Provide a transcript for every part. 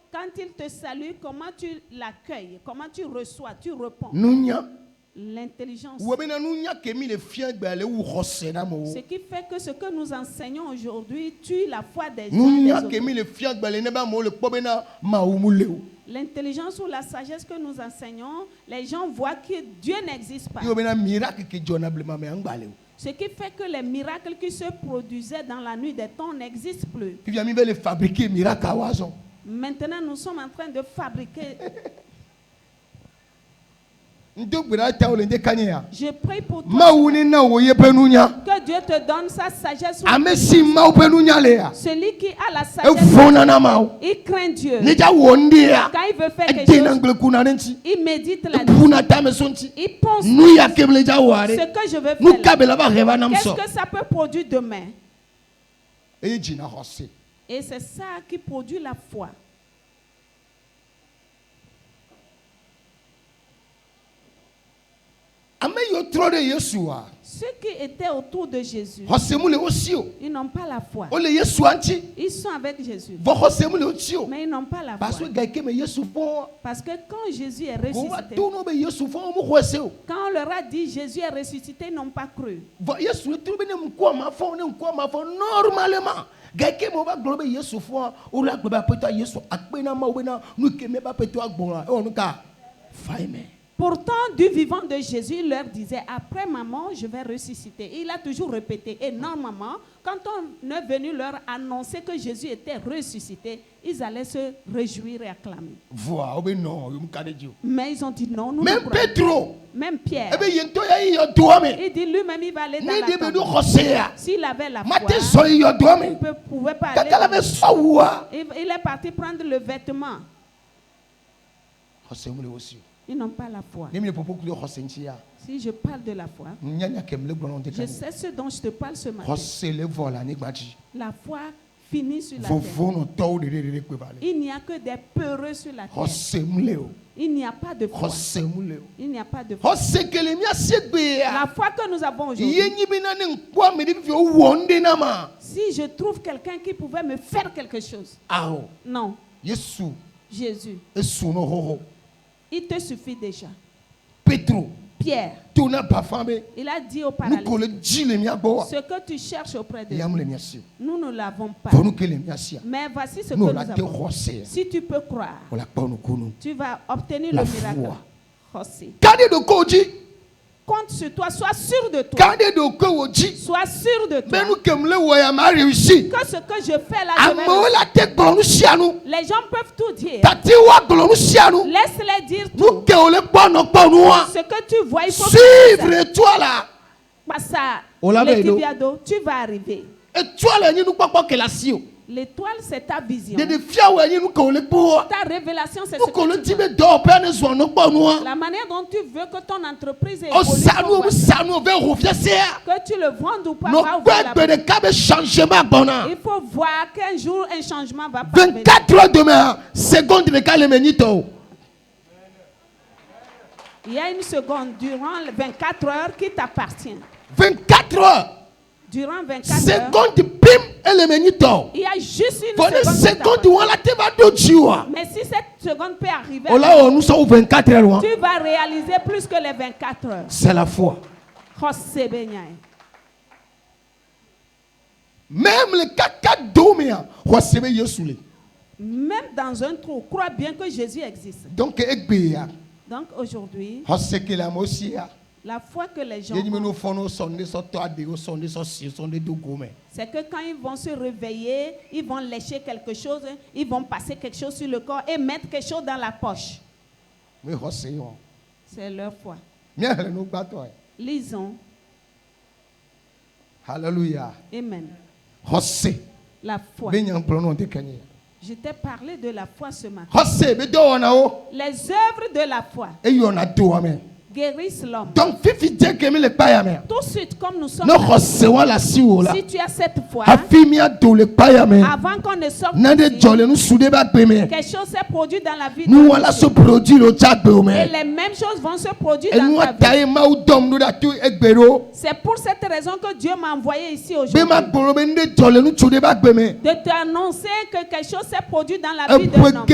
Quand il te salue, comment tu l'accueilles, comment tu reçois, tu réponds. L'intelligence. Ce qui fait que ce que nous enseignons aujourd'hui tue la foi des gens. L'intelligence ou la sagesse que nous enseignons, les gens voient que Dieu n'existe pas. Ce qui fait que les miracles qui se produisaient dans la nuit des temps n'existent plus. Maintenant, nous sommes en train de fabriquer. Je prie pour toi que Dieu te donne sa sagesse. Celui qui a la sagesse, il craint Dieu. Quand il veut faire quelque chose, il médite là-dessus. Il pense ce que je veux faire. Qu'est-ce que ça peut produire demain? Et c'est ça qui produit la foi. Ceux qui étaient autour de Jésus, ils n'ont pas la foi. Ils sont avec Jésus, mais ils n'ont pas la foi. Parce que quand Jésus est ressuscité, quand on leur a dit Jésus est ressuscité, ils n'ont pas cru. Pourtant, du vivant de Jésus, il leur disait, après maman, je vais ressusciter. Il a toujours répété. Et normalement, quand on est venu leur annoncer que Jésus était ressuscité, ils allaient se réjouir et acclamer. Mais ils ont dit non, nous même Pedro, même Pierre, il dit lui-même, il va aller dans la tombe. S'il avait la foi, il ne pouvait pas aller. Il est parti prendre le vêtement. Ils n'ont pas la foi. Si je parle de la foi, je sais ce dont je te parle ce matin. La foi finit sur la terre. Il n'y a que des peureux sur la terre. Il n'y a pas de foi. Il n'y a pas de foi. La foi que nous avons aujourd'hui. Si je trouve quelqu'un qui pouvait me faire quelque chose. Non. Jésus. Il te suffit déjà. Pierre. Il a dit au paralytique, ce que tu cherches auprès de nous, nous ne l'avons pas. Mais voici ce que nous avons. Si tu peux croire, tu vas obtenir le miracle. Compte sur toi, sois sûr de toi. Sois sûr de toi. Que ce que je fais là, les gens peuvent tout dire. Laisse-les dire tout. Ce que tu vois, il faut suivre toi là. Tu vas arriver. L'étoile, c'est ta vision. Ta révélation, c'est ce que tu veux. La manière dont tu veux que ton entreprise évolue, que tu le vendes ou pas, il faut voir qu'un jour un changement va pas 24 heures demain, seconde il y a une seconde durant 24 heures qui t'appartient. 24 heures. Durant 24 heures, il y a juste une seconde. Mais si cette seconde peut arriver, tu vas réaliser plus que les 24 heures. C'est la foi. Même les 4 même dans un trou, crois bien que Jésus existe. Donc aujourd'hui, la foi que les gens ont, c'est que quand ils vont se réveiller, ils vont lécher quelque chose, ils vont passer quelque chose sur le corps et mettre quelque chose dans la poche. C'est leur foi. Lisons. Alléluia. Amen. La foi. Je t'ai parlé de la foi ce matin. Les œuvres de la foi. guérisse l'homme. Donc, tout de suite, comme nous sommes là, si tu as cette foi, avant qu'on ne sorte d'ici, quelque chose s'est produit dans la vie de nous. Et les mêmes choses vont se produire dans ta vie. C'est pour cette raison que Dieu m'a envoyé ici aujourd'hui. De t'annoncer que quelque chose s'est produit dans la vie d'un homme.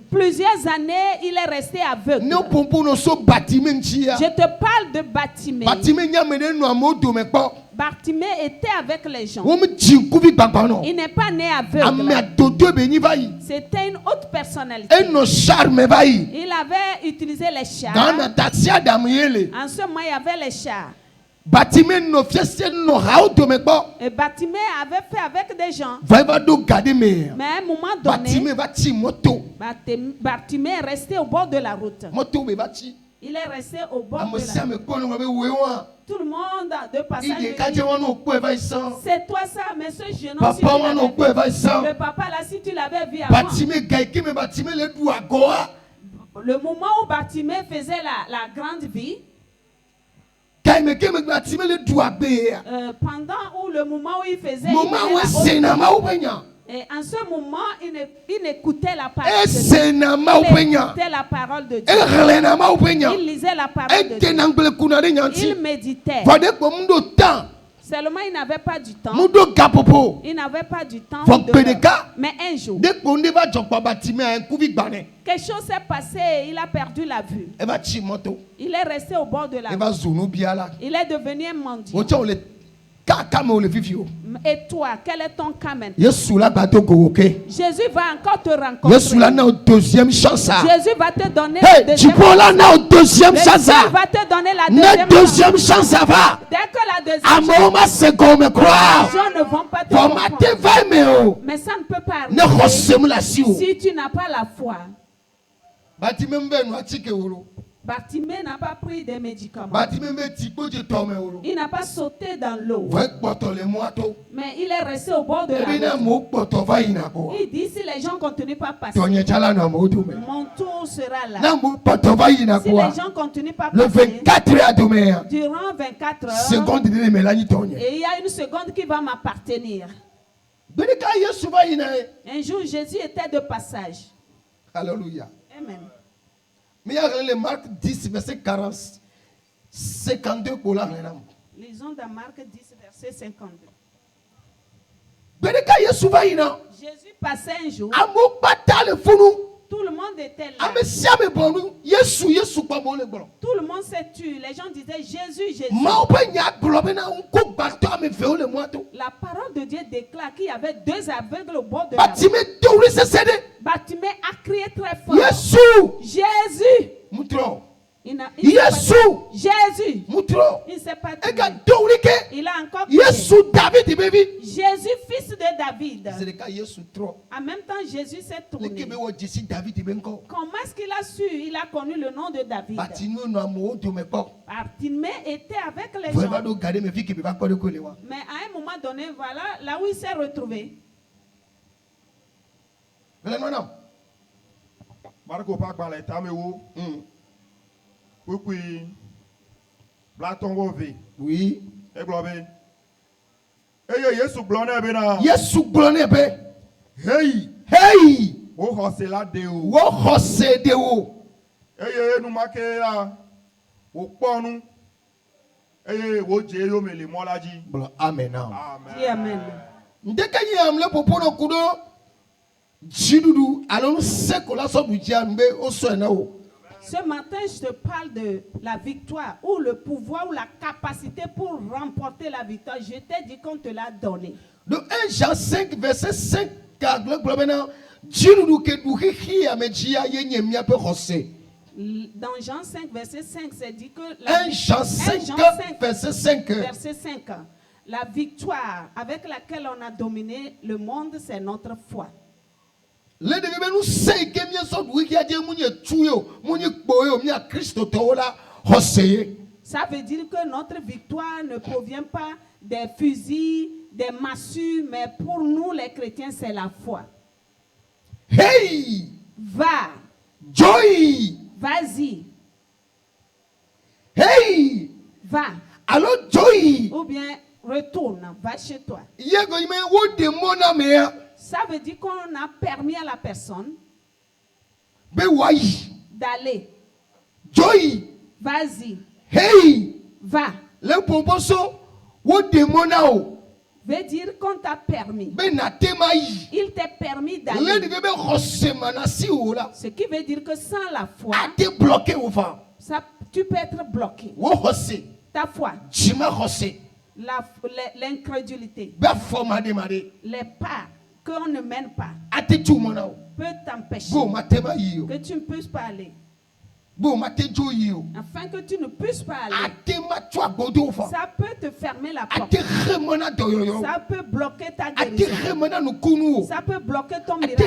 Plusieurs années, il est resté aveugle. Je te parle de Bartimée. Bartimée était avec les gens. Il n'est pas né aveugle. C'était une autre personnalité. Il avait utilisé les chars. En ce moment, il y avait les chars. Et Bartimée avait fait avec des gens. Mais à un moment donné, Bartimée est resté au bord de la route. Il est resté au bord de la route. Tout le monde de passage dit, c'est toi ça, mais ce jeune homme, si le papa là, si tu l'avais vu avant, le moment où Bartimée faisait la grande vie, pendant le moment où il faisait, et en ce moment, il écoutait la parole de Dieu. Il écoutait la parole de Dieu. Il lisait la parole de Dieu. Il méditait. Seulement, il n'avait pas du temps. Il n'avait pas du temps. Mais un jour, quelque chose s'est passé et il a perdu la vue. Il est resté au bord de la route. Il est devenu un mendiant. Et toi, quel est ton cas maintenant? Jésus va encore te rencontrer. Jésus va te donner la deuxième chance. Jésus va te donner la deuxième chance. Dès que la deuxième chance, les gens ne vont pas te comprendre. Mais ça ne peut pas arriver si tu n'as pas la foi. Bartimée n'a pas pris des médicaments. Il n'a pas sauté dans l'eau. Mais il est resté au bord de la route. Il dit, si les gens ne continuent pas à passer, mon tour sera là. Si les gens ne continuent pas à passer, durant 24 heures, et il y a une seconde qui va m'appartenir. Un jour, Jésus était de passage. Alléluia. Amen. Mais il y a Marc 10, verset 40, 52 pour la. Lisons dans Marc 10, verset 52. Jésus passait un jour. Tout le monde était là. Tout le monde s'est tué. Les gens disaient Jésus, Jésus. La parole de Dieu déclare qu'il y avait deux aveugles au bord de la route. Bartimée a crié très fort. Jésus. Jésus. Il ne s'est pas tué. Il a encore crié. Jésus, fils de David. En même temps, Jésus s'est tourné. Comment est-ce qu'il a su? Il a connu le nom de David. Bartimée était avec les gens. Mais à un moment donné, voilà là où il s'est retrouvé. Oui. Hey. Amen. Amen. Ce matin, je te parle de la victoire, ou le pouvoir, ou la capacité pour remporter la victoire. Je t'ai dit qu'on te l'a donné. Dans 1 Jean 5, verset 5, dans Jean 5, verset 5, c'est dit que 1 Jean 5, verset 5. Verset 5. La victoire avec laquelle on a dominé le monde, c'est notre foi. Ça veut dire que notre victoire ne provient pas des fusils, des massues, mais pour nous les chrétiens, c'est la foi. Hey! Va! Joy! Vas-y! Hey! Va. Alors, Joy. Ou bien, retourne, va chez toi. Ça veut dire qu'on a permis à la personne d'aller. Joy. Vas-y. Hey. Va. Le proposition, veut dire qu'on t'a permis. Il t'est permis d'aller. Ce qui veut dire que sans la foi, ça, tu peux être bloqué. Ta foi. L'incrédulité. Les pas qu'on ne mène pas peut t'empêcher que tu ne puisses pas aller. Afin que tu ne puisses pas aller, ça peut te fermer la porte. Ça peut bloquer ta guérison. Ça peut bloquer ton miracle.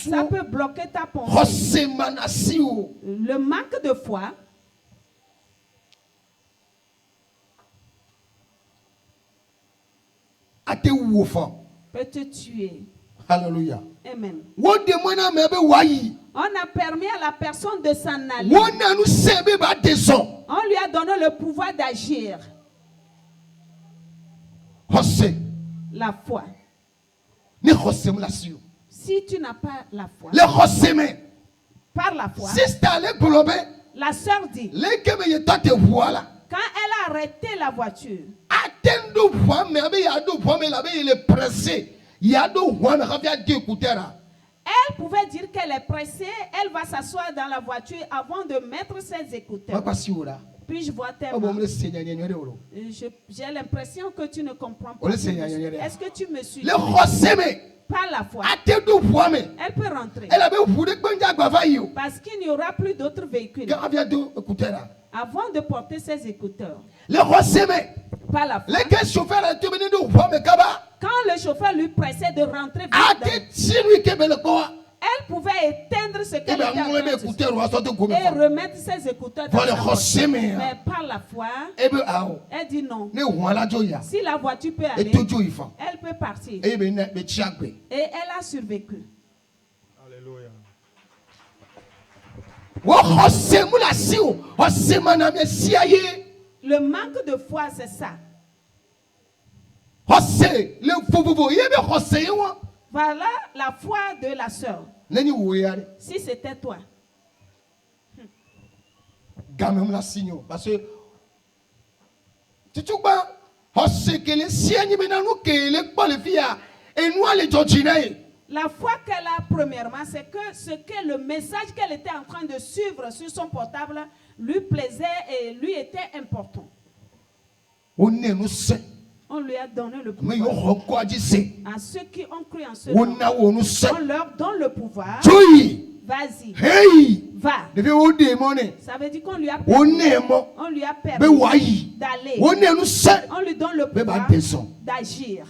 Ça peut bloquer ta pensée. Le manque de foi peut te tuer. Alléluia. Amen. On a permis à la personne de s'en aller. On lui a donné le pouvoir d'agir. La foi. Si tu n'as pas la foi, par la foi, la sœur dit, quand elle a arrêté la voiture, elle pouvait dire qu'elle est pressée, elle va s'asseoir dans la voiture avant de mettre ses écouteurs. Puis-je vois tellement. J'ai l'impression que tu ne comprends pas. Est-ce que tu me suis? Par la foi, elle peut rentrer. Parce qu'il n'y aura plus d'autres véhicules. Avant de porter ses écouteurs. Par la foi. Quand le chauffeur lui pressait de rentrer vite, elle pouvait éteindre ce qu'elle était en train de faire et remettre ses écouteurs dans sa poche. Mais par la foi, elle dit non. Si la voiture peut aller, elle peut partir. Et elle a survécu. Alléluia. Le manque de foi, c'est ça. Voilà la foi de la sœur. Si c'était toi. Parce que la foi qu'elle a premièrement, c'est que ce que le message qu'elle était en train de suivre sur son portable lui plaisait et lui était important. On lui a donné le pouvoir. À ceux qui ont cru en ce nom, on leur donne le pouvoir. Vas-y. Hey. Va. Ça veut dire qu'on lui a permis d'aller. On lui donne le pouvoir d'agir.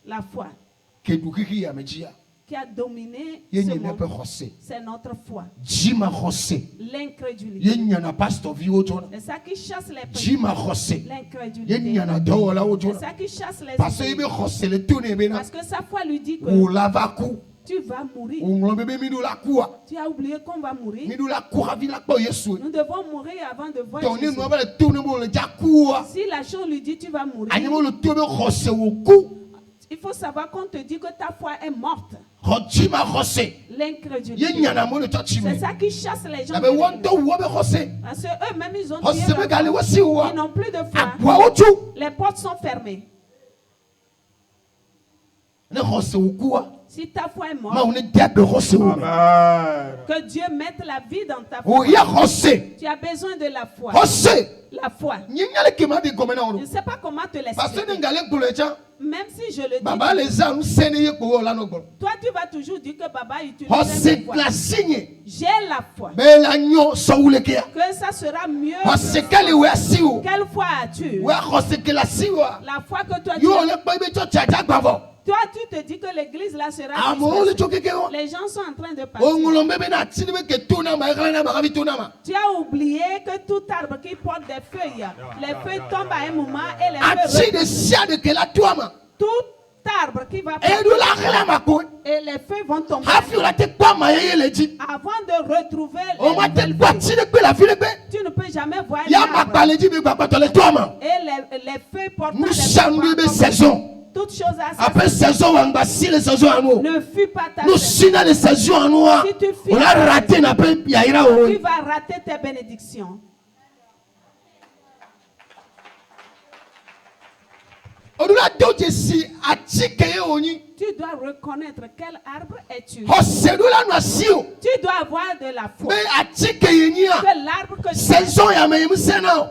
La foi qui a dominé ce monde, c'est notre foi. L'incrédulité. C'est ça qui chasse les péchés. L'incrédulité. C'est ça qui chasse les idées. Parce que sa foi lui dit que tu vas mourir. Tu as oublié qu'on va mourir. Nous devons mourir avant de voir Jésus. Si la chose lui dit tu vas mourir, il faut savoir qu'on te dit que ta foi est morte. L'incrédulité. C'est ça qui chasse les gens. Parce qu'eux-mêmes, ils ont dit ils n'ont plus de foi. Les portes sont fermées. Si ta foi est morte, que Dieu mette la vie dans ta foi. Tu as besoin de la foi. La foi. Je ne sais pas comment te l'expliquer. Même si je le dis, toi tu vas toujours dire que Baba utilise la foi. J'ai la foi. Que ça sera mieux. Quelle foi as-tu? La foi que toi tu as. Toi, tu te dis que l'église là sera dispersée. Les gens sont en train de partir. Tu as oublié que tout arbre qui porte des feuilles, les feuilles tombent à un moment et les feuilles. Tout arbre qui va et les feuilles vont tomber. Avant de retrouver les feuilles, tu ne peux jamais voir l'arbre. Et les feuilles portant les saisons. Toutes choses à après saison, on va si les saisons à nous. Ne fuis pas ta nous signons les saisons à nous. Si tu fuis, on a raté n'a pas tu vas rater tes bénédictions. Tu dois reconnaître quel arbre es-tu. Tu dois avoir de la foi. Que l'arbre que tu es.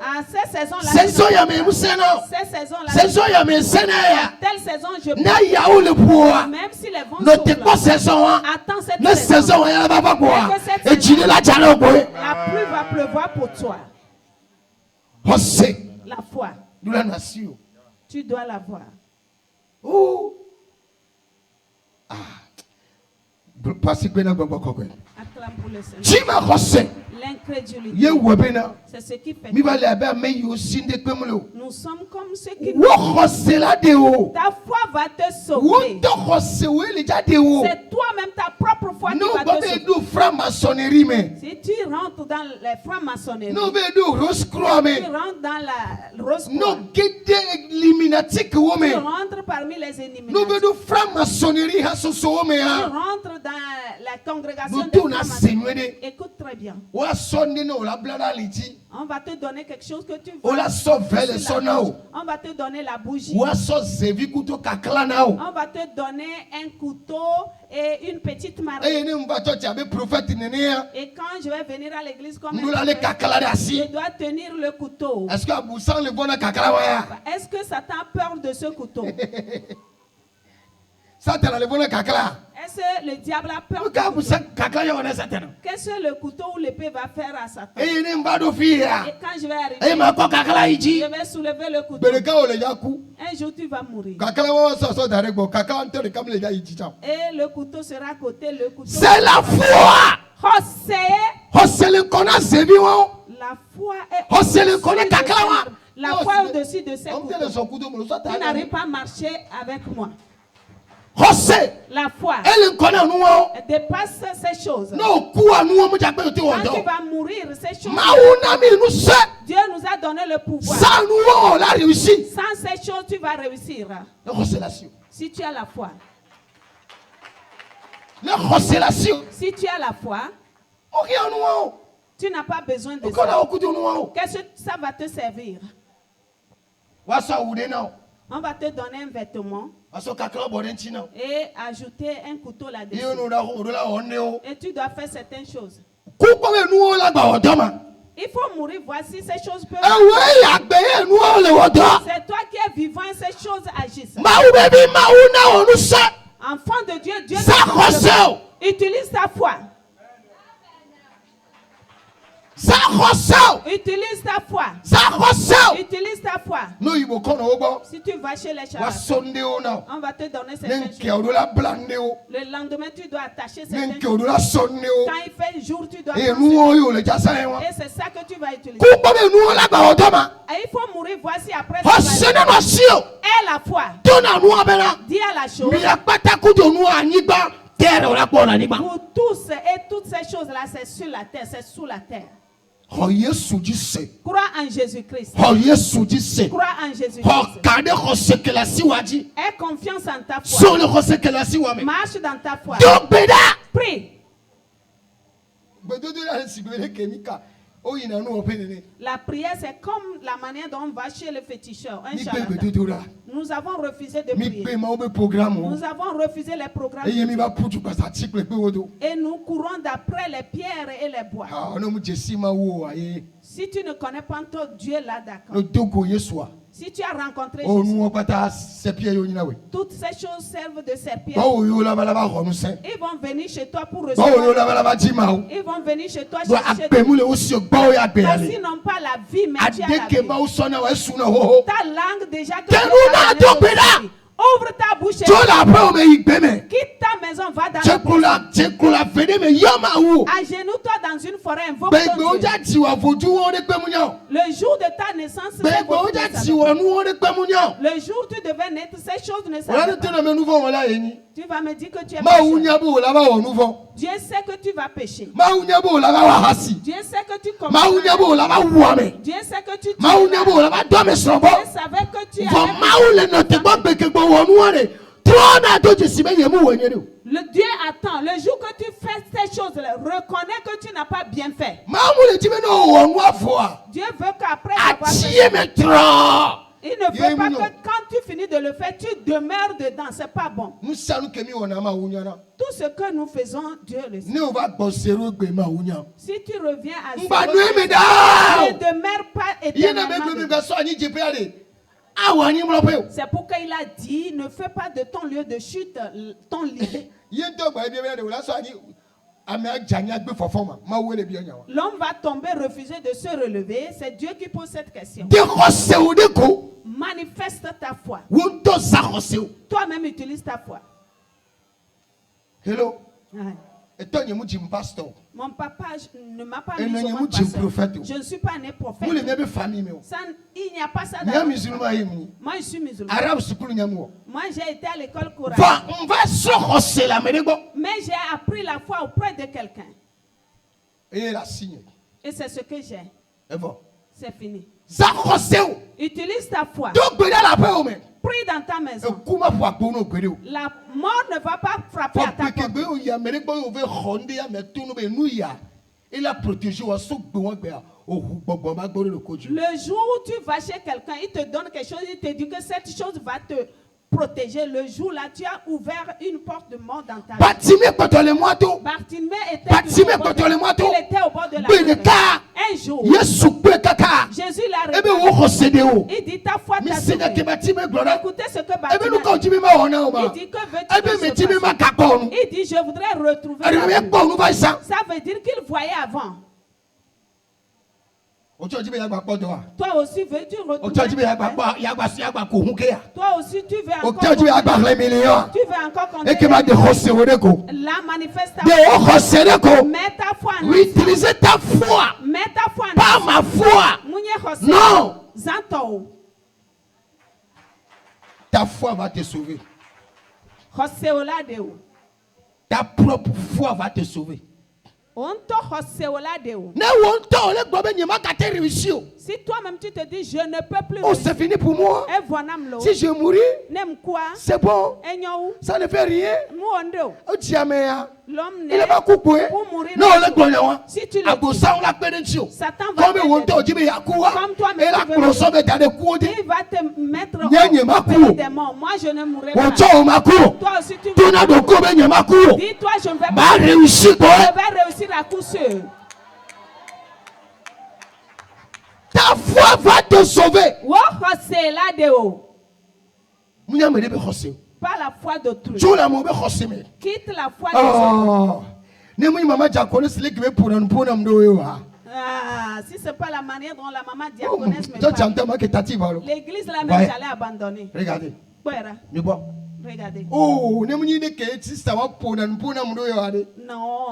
À ces saisons-là. Telle saison je peux. Même si les vents soufflent. Attends cette saison. Et que cette saison, la pluie va pleuvoir pour toi. La foi. Tu dois l'avoir. Oh. Acclame pour le Seigneur. L'incrédulité. C'est ce qui fait. Nous sommes comme ceux qui nous. Ta foi va te sauver. C'est toi-même ta propre foi qui va te sauver. Si tu rentres dans les francs-maçonneries, tu rentres dans la rose-croix, tu rentres parmi les ennemis. Tu rentres dans la congrégation des francs-maçons. Écoute très bien. On va te donner quelque chose que tu veux. On va te donner la bougie. On va te donner un couteau et une petite marque. Et quand je vais venir à l'église comme je dois tenir le couteau. Est-ce que Satan a peur de ce couteau? Est-ce que le diable a peur? Qu'est-ce que le couteau ou l'épée va faire à Satan? Et quand je vais arriver, je vais soulever le couteau. Un jour tu vas mourir. Et le couteau sera à côté. C'est la foi. La foi est la foi au-dessus de ces couteaux. Tu n'arrives pas à marcher avec moi. La foi dépasse ces choses. Quand tu vas mourir, ces choses, Dieu nous a donné le pouvoir. Sans ces choses, tu vas réussir. Si tu as la foi. Si tu as la foi, tu n'as pas besoin de ça. Qu'est-ce que ça va te servir? On va te donner un vêtement et ajouter un couteau là-dessus. Et tu dois faire certaines choses. Il faut mourir. Voici ces choses peuvent. C'est toi qui es vivant et ces choses agissent. Enfant de Dieu, Dieu utilise ta foi. Utilise ta foi. Utilise ta foi. Si tu vas chez les charlatans, on va te donner certaines choses. Le lendemain, tu dois attacher certaines choses. Quand il fait jour, tu dois attacher. Et c'est ça que tu vas utiliser. Et il faut mourir. Voici après. Et la foi. Dis à la chose. Pour tous et toutes ces choses-là, c'est sur la terre, c'est sous la terre. Crois en Jésus-Christ. Crois en Jésus-Christ. Aie confiance en ta foi. Marche dans ta foi. Prie. La prière, c'est comme la manière dont on va chez le féticheur. Un charlatan. Nous avons refusé de prier. Nous avons refusé les programmes. Et nous courons d'après les pierres et les bois. Si tu ne connais pas ton Dieu là, d'accord. Si tu as rencontré Jésus, toutes ces choses servent de serpillère. Ils vont venir chez toi pour recevoir. Ils vont venir chez toi chercher. Parce qu'ils n'ont pas la vie, mais tu as la vie. Ta langue déjà que ouvre ta bouche et quitte ta maison, va dans le Agenouille-toi dans une forêt, invoque ton Dieu. Le jour de ta naissance, le jour où tu devais naître, ces choses ne savent pas. Tu vas me dire que tu es pécheur. Dieu sait que tu vas pécher. Dieu sait que tu commences. Dieu sait que tu Dieu savait que tu Le Dieu attend. Le jour que tu fais ces choses-là, reconnais que tu n'as pas bien fait. Dieu veut qu'après avoir fait, il ne veut pas que quand tu finis de le faire, tu demeures dedans. C'est pas bon. Tout ce que nous faisons, Dieu le sait. Si tu reviens à zéro, tu ne demeures pas éternellement. C'est pourquoi il a dit, ne fais pas de ton lieu de chute ton lit. L'homme va tomber, refuser de se relever. C'est Dieu qui pose cette question. Manifeste ta foi. Toi-même utilise ta foi. Hello. Mon papa ne m'a pas mis au pasteur. Je ne suis pas né prophète. Ça, il n'y a pas ça dans la famille. Moi, je suis musulman. Moi, j'ai été à l'école coranique. Mais j'ai appris la foi auprès de quelqu'un. Et c'est ce que j'ai. C'est fini. Utilise ta foi. Prie dans ta maison. La mort ne va pas frapper à ta porte. Le jour où tu vas chez quelqu'un, il te donne quelque chose, il te dit que cette chose va te protéger. Le jour-là, tu as ouvert une porte de mort dans ta vie. Bartimée était au bord de la mer. Un jour, Jésus l'a regardé. Il dit, ta foi t'a sauvé. Écoutez ce que Bartimée il dit, que veux-tu que je fasse? Il dit, je voudrais retrouver la vue. Ça veut dire qu'il voyait avant. Toi aussi, veux-tu retrouver? Toi aussi, tu veux encore la manifestation. Mets ta foi en Utilisez ta foi. Mets ta foi en pas ma foi. Non. Ta foi va te sauver. Ta propre foi va te sauver. Si toi-même tu te dis je ne peux plus, c'est fini pour moi. Si je mouris, c'est bon. Ça ne fait rien. L'homme il va couper. Non, si tu le Satan va il va te mettre au pays des morts. Moi je ne mourrai pas. Toi aussi tu vas. Dis-toi je vais réussir à coup sûr. Ta foi va te sauver. Pas la foi d'autrui. Quitte la foi si ce n'est pas la manière dont la maman diaconesse me parle. L'église là même j'allais abandonner. Regardez. Regardez. Oh, non,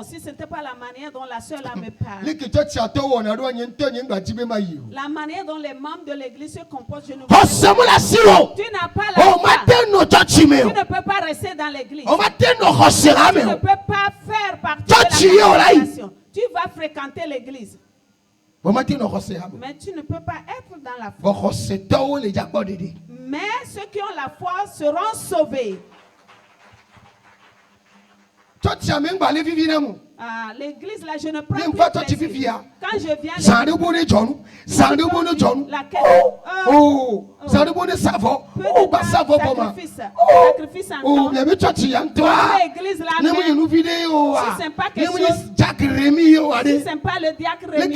si ce n'était pas la manière dont la soeur là me parle. La manière dont les membres de l'église se comportent, je ne tu n'as pas la foi. Tu ne peux pas rester dans l'église. Tu ne peux pas faire partie de la congregation. Tu vas fréquenter l'église. Mais tu ne peux pas être dans la foi. Mais ceux qui ont la foi seront sauvés. L'église là, je ne prends plus plaisir. Quand je viens si c'est pas le diacre Rémi,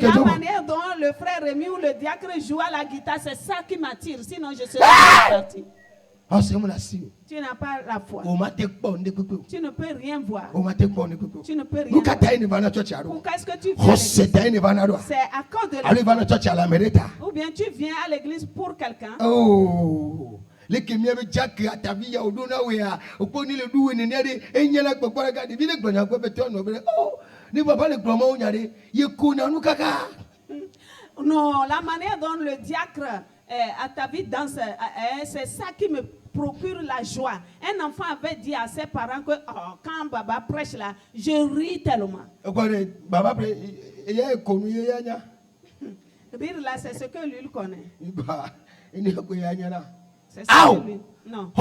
la manière dont le frère Rémi ou le diacre joue à la guitare, c'est ça qui m'attire. Sinon je serais parti. Tu n'as pas la foi. Tu ne peux rien voir. Tu ne peux rien voir. Pourquoi est-ce que tu viens? C'est à cause de la foi. Ou bien tu viens à l'église pour quelqu'un. Les kémiens me jack à ta vie, au dona wea, au pony le dou et n'yade, et n'y a pas de regarder, il est bon à quoi beton, oh, ne va pas le grand yade, yekuna nous kaka. Non, la manière dont le diacre à ta vie danse, c'est ça qui me procure la joie. Un enfant avait dit à ses parents que quand Baba prêche là, je ris tellement. Baba prêche, il y a connu, il y a. Rire là, c'est ce que lui connaît. C'est ça que lui. Non.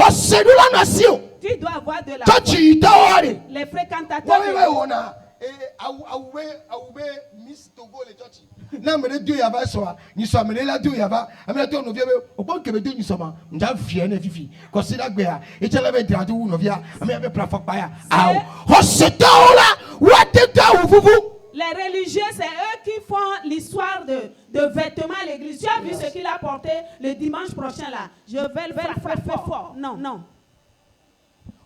Tu dois avoir de la les fréquentateurs. Miss Togo le church. Na me Dieu yaba soa, ni so me la Dieu yaba. Amela to no vie o pon ke be Dieu ni so ma. Nja fie na fifi. Ko si la gbe a, e chela be dra do no via. Amela be plafok pa ya. Aw. Ho se to la, wa te ta ou fufu. Les religieux, c'est eux qui font l'histoire de vêtements à l'église. Tu as vu ce qu'il a porté le dimanche prochain là? Je vais le faire fort. Non, non.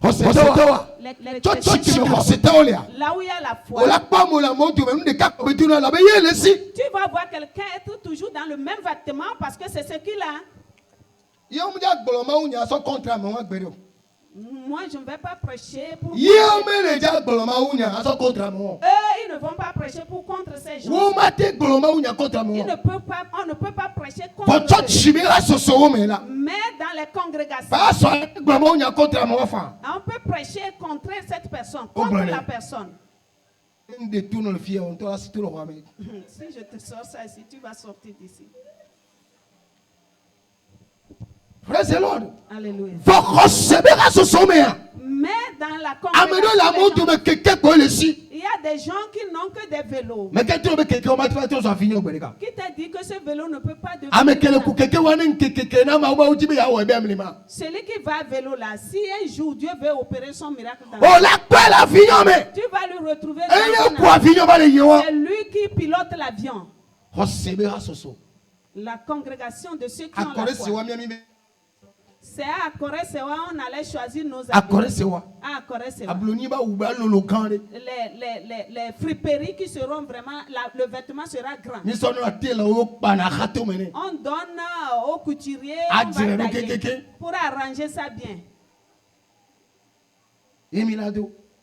Là où il y a la foi. Tu vas voir quelqu'un être toujours dans le même vêtement parce que c'est ce qu'il a. Moi, je ne vais pas prêcher pour... Eux, ils ne vont pas prêcher pour contre ces gens. On ne peut pas prêcher contre eux. Mais dans les congrégations, on peut prêcher contre cette personne, contre la personne. Si je te sors ça ici, tu vas sortir d'ici. Praise the Lord. Alléluia. Mais dans la congregation, il y a des gens qui n'ont que des vélos. Qui t'a dit que ce vélo ne peut pas devenir celui qui va à vélo là, si un jour Dieu veut opérer son miracle dans tu vas lui retrouver c'est lui qui pilote l'avion. La congrégation de ceux qui ont la foi. C'est à Corée-Sewa, on allait choisir nos habits. À Corée-Sewa. Les friperies qui seront vraiment, le vêtement sera grand. On donne au couturier pour arranger ça bien.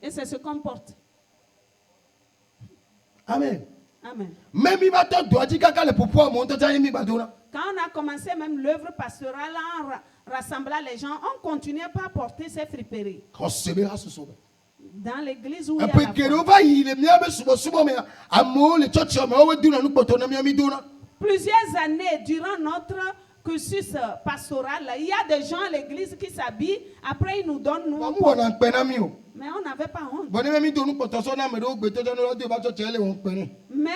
Et c'est ce qu'on porte. Amen. Amen. Même quand on a commencé même l'œuvre pastorale en rassemblant les gens, on continuait pas à porter ces friperies. Dans l'église où il y a plusieurs années durant notre cursus pastoral, il y a des gens à l'église qui s'habillent, après ils nous donnent nous. Mais on n'avait pas honte. Mais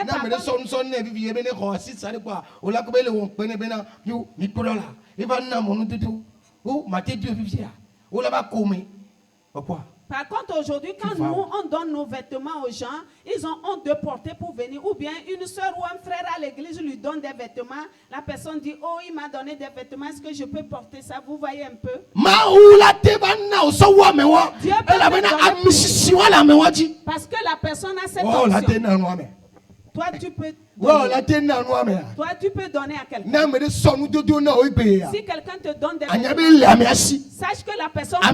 par contre, aujourd'hui, quand nous, on donne nos vêtements aux gens, ils ont honte de porter pour venir. Ou bien une soeur ou un frère à l'église lui donne des vêtements. La personne dit, oh, il m'a donné des vêtements, est-ce que je peux porter ça? Vous voyez un peu? Dieu peut parce que la personne a cette option. Toi, tu peux donner à quelqu'un. Si quelqu'un te donne des vêtements, sache que la personne la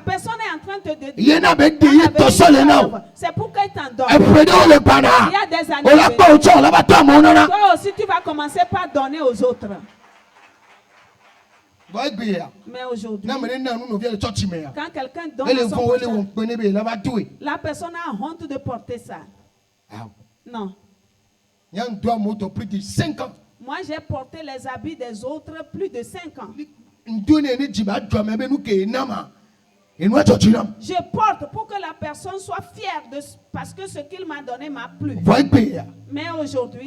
personne est en train de te dire c'est pour qu'elle t'en donne. Il y a des années. Toi aussi, tu vas commencer par donner aux autres. Mais aujourd'hui, quand quelqu'un donne à son prochain, la personne a honte de porter ça. Non. Plus de 5 ans. Moi, j'ai porté les habits des autres plus de 5 ans. Je porte pour que la personne soit fière parce que ce qu'il m'a donné m'a plu. Mais aujourd'hui,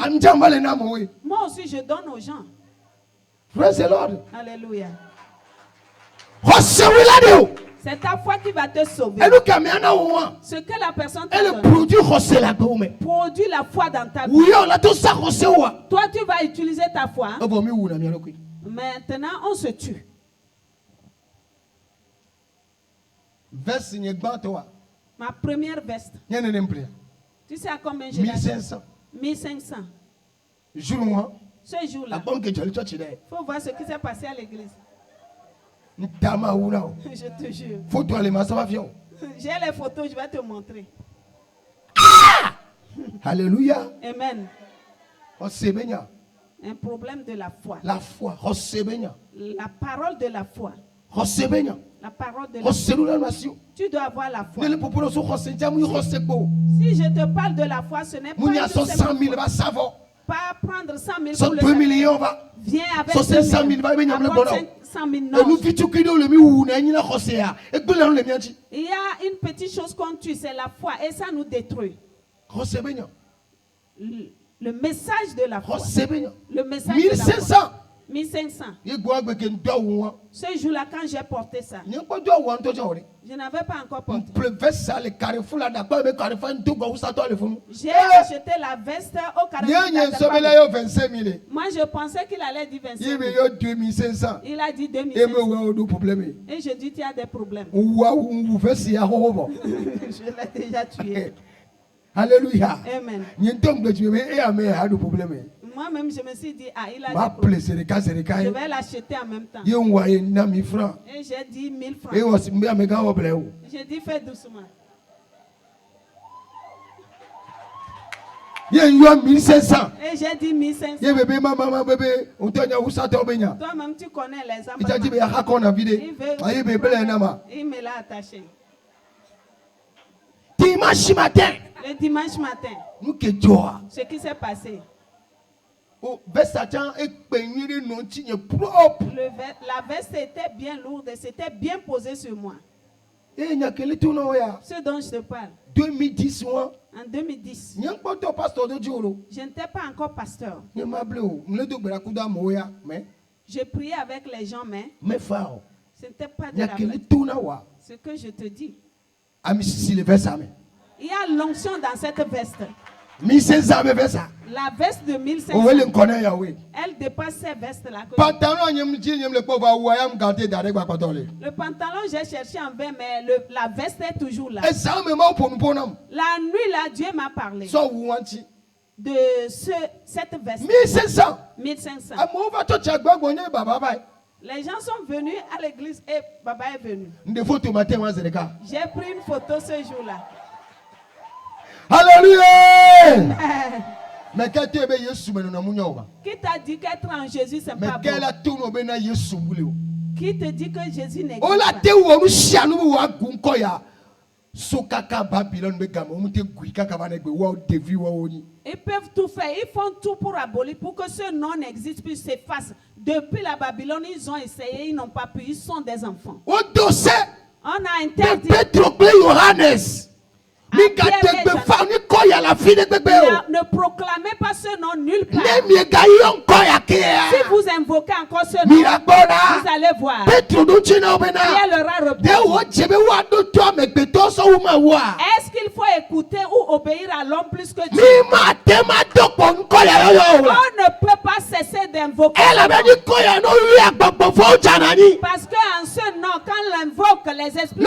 moi aussi je donne aux gens. Praise the Lord. Alléluia. C'est ta foi qui va te sauver. Ce que la personne t'a donné produit la foi dans ta vie. Toi, tu vas utiliser ta foi. Maintenant, on se tue. Ma première veste. Tu sais à combien je l'ai? 1500. 1500. Ce jour-là, il faut voir ce qui s'est passé à l'église. Je te jure. J'ai les photos, je vais te montrer. Alléluia. Amen. Un problème de la foi. La foi. La parole de la foi. La parole de la foi. Tu dois avoir la foi. Si je te parle de la foi, ce n'est pas prendre 100 000 pour le 2 millions va. Viens avec 2 000. 500 000 non. Il y a une petite chose qu'on tue, c'est la foi. Et ça nous détruit. Le message de la foi. Le message 1500. de la foi. 1500. Ce jour-là, quand j'ai porté ça, je n'avais pas encore porté. J'ai acheté la veste au Carrefour. Moi, je pensais qu'il allait dire 25 000. Il a dit 2500. Et je dis, tu as des problèmes. Je l'ai déjà tué. Alléluia. Amen. Moi-même, je me suis dit, il a des problèmes. Je vais l'acheter en même temps. Et j'ai dit 1000 francs. J'ai dit, fais doucement. Et j'ai dit 1500. Toi-même, tu connais les enfants. Il me l'a attaché. Dimanche matin. Le dimanche matin. Ce qui s'est passé. La veste était bien lourde et c'était bien posé sur moi. Ce dont je te parle. 2010. En 2010. Je n'étais pas encore pasteur. Je priais avec les gens, mais ce n'était pas de la veste. Ce que je te dis. Il y a l'onction dans cette veste. La veste de 1500. Elle dépasse ces vestes-là. Le pantalon, j'ai cherché en vain, mais la veste est toujours là. La nuit, là, Dieu m'a parlé de cette veste. 1500. Les gens sont venus à l'église et Baba est venu. J'ai pris une photo ce jour-là. Alléluia. Mais qui t'a dit qu'être en Jésus, c'est pas bon? Qui te dit que Jésus n'existe pas? Ils peuvent tout faire, ils font tout pour abolir, pour que ce nom n'existe plus, s'efface. Depuis la Babylone, ils ont essayé, ils n'ont pas pu, ils sont des enfants. On a interdit. Ne proclamez pas ce nom nulle part. Si vous invoquez encore ce nom, vous allez voir. Il y aura repos. Est-ce qu'il faut écouter ou obéir à l'homme plus que Dieu? On ne peut pas cesser d'invoquer. Parce qu'en ce nom, quand l'invoque, les esprits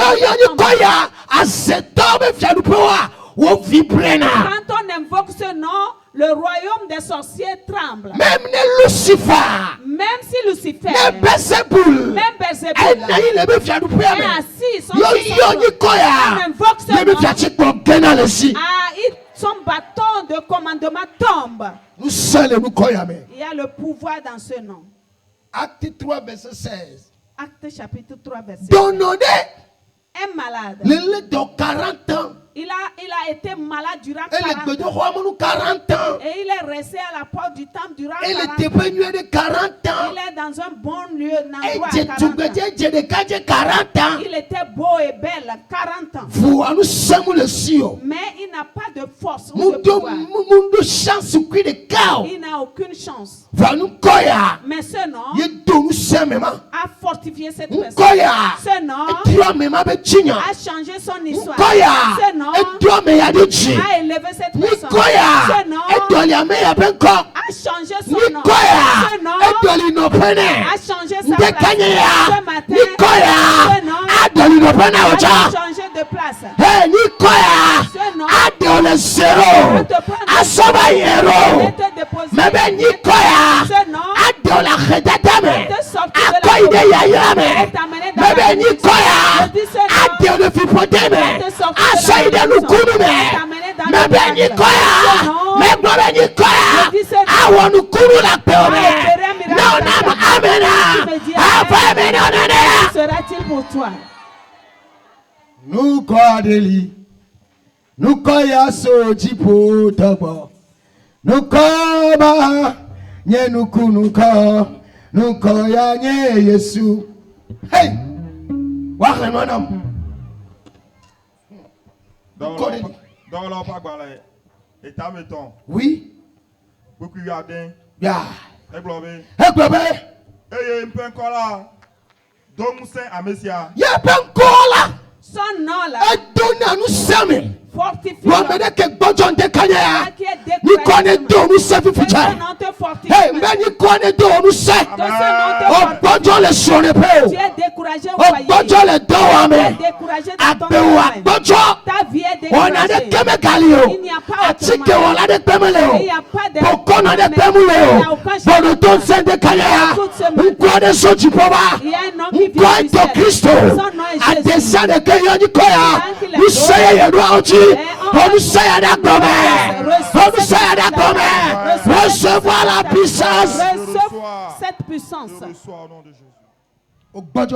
quand on invoque ce nom, le royaume des sorciers tremble. Même Lucifer, même Belzébuth est assis. On invoque ce nom. Son bâton de commandement tombe. Il y a le pouvoir dans ce nom. Acte 3, verset 16. Acte chapitre 3, verset 16. Un malade. De 40 ans. Il a été malade durant 40 ans. Et il est resté à la porte du temple durant 40 ans. Il est dans un bon lieu, à 40 ans. Il était beau et belle à 40 ans. Mais il n'a pas de force ou de pouvoir. Il n'a aucune chance. Mais ce nom a fortifié cette personne. Ce nom a changé son histoire. Ce nom a élevé cette personne. Ce nom a changé son nom. Ce nom a changé sa place. Ce matin, ce nom a changé de place. Ce nom a te prendre Mais ben Nicoya, Ado la redetame, Akoide Yayame, mais ben Nicoya, Ado le Fipoteme, Asaide Nukunume, mais ben Nicoya, mais ben Nicoya, Awonu Kuru la Peome, non nam amena, Afamena nana. Sera-t-il pour toi? Nous Deli, nous koya sojipo tobo, nous koba nye nukunuka, nous koya nye Yesu. Hey, wakle manam. Dans l'eau pas balai, et ta mettons. Oui. Beaucoup regardez. Ya. Églobé. Églobé. Et un peu encore là. Domusin à Messia. Ya peu encore là. Son nom là. Et donne nous sommes. Fortifie. Wamede ke bojon de kanya. Ni kone do mu se fifucha. Hey, mais ni kone do mu se. O bojon le sone pe. Tu es découragé au foyer. O bojon le do ame. Découragé dans ton travail. Ta vie est découragée. On a des keme galio. Il n'y a pas Atike wala de pemele. Il n'y a pas de. Poko na de pemule. Bono ton se de kanya. Nkwane so jipoba. Nkwane to Kristo. Adesa de kenya ni koya. Useye yedwa ochi. Recevoir la puissance. Recevoir cette puissance. Je reçois au nom de Jésus.